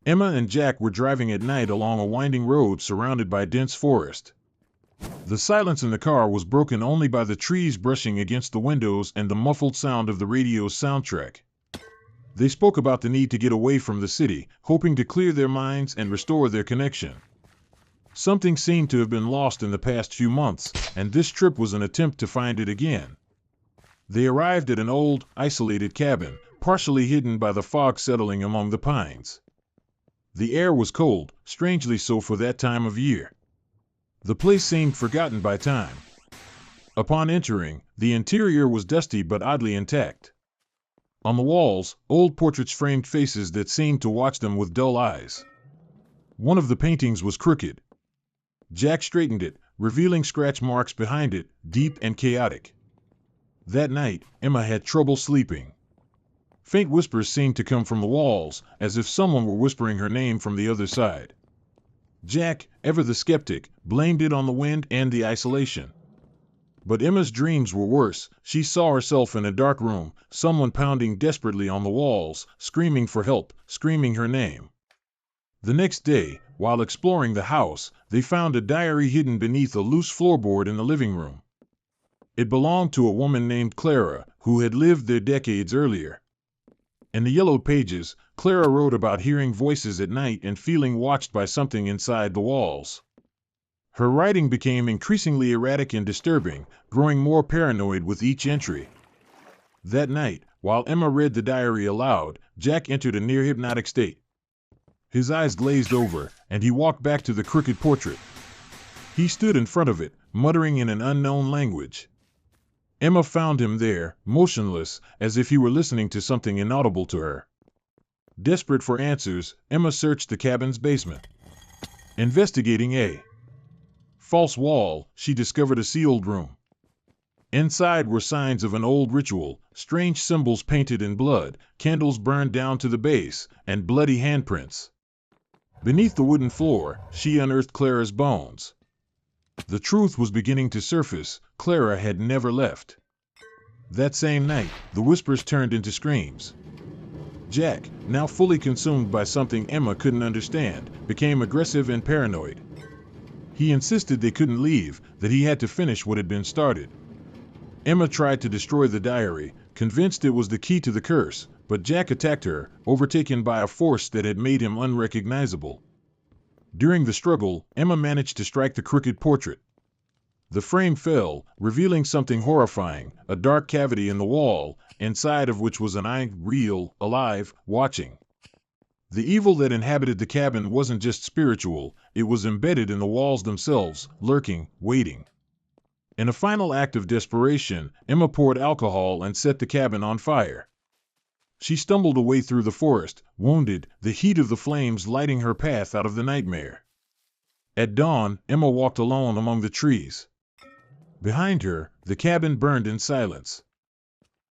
Emma and Jack were driving at night along a winding road surrounded by dense forest. The silence in the car was broken only by the trees brushing against the windows and the muffled sound of the radio's soundtrack. They spoke about the need to get away from the city, hoping to clear their minds and restore their connection. Something seemed to have been lost in the past few months, and this trip was an attempt to find it again. They arrived at an old, isolated cabin, partially hidden by the fog settling among the pines. The air was cold, strangely so for that time of year. The place seemed forgotten by time. Upon entering, the interior was dusty but oddly intact. On the walls, old portraits framed faces that seemed to watch them with dull eyes. One of the paintings was crooked. Jack straightened it, revealing scratch marks behind it, deep and chaotic. That night, Emma had trouble sleeping. Faint whispers seemed to come from the walls, as if someone were whispering her name from the other side. Jack, ever the skeptic, blamed it on the wind and the isolation. But Emma's dreams were worse. She saw herself in a dark room, someone pounding desperately on the walls, screaming for help, screaming her name. The next day, while exploring the house, they found a diary hidden beneath a loose floorboard in the living room. It belonged to a woman named Clara, who had lived there decades earlier. In the yellowed pages, Clara wrote about hearing voices at night and feeling watched by something inside the walls. Her writing became increasingly erratic and disturbing, growing more paranoid with each entry. That night, while Emma read the diary aloud, Jack entered a near-hypnotic state. His eyes glazed over, and he walked back to the crooked portrait. He stood in front of it, muttering in an unknown language. Emma found him there, motionless, as if he were listening to something inaudible to her. Desperate for answers, Emma searched the cabin's basement. Investigating a false wall, she discovered a sealed room. Inside were signs of an old ritual, strange symbols painted in blood, candles burned down to the base, and bloody handprints. Beneath the wooden floor, she unearthed Clara's bones. The truth was beginning to surface. Clara had never left. That same night, the whispers turned into screams. Jack, now fully consumed by something Emma couldn't understand, became aggressive and paranoid. He insisted they couldn't leave, that he had to finish what had been started. Emma tried to destroy the diary, convinced it was the key to the curse, but Jack attacked her, overtaken by a force that had made him unrecognizable. During the struggle, Emma managed to strike the crooked portrait. The frame fell, revealing something horrifying, a dark cavity in the wall, inside of which was an eye, real, alive, watching. The evil that inhabited the cabin wasn't just spiritual, it was embedded in the walls themselves, lurking, waiting. In a final act of desperation, Emma poured alcohol and set the cabin on fire. She stumbled away through the forest, wounded, the heat of the flames lighting her path out of the nightmare. At dawn, Emma walked alone among the trees. Behind her, the cabin burned in silence.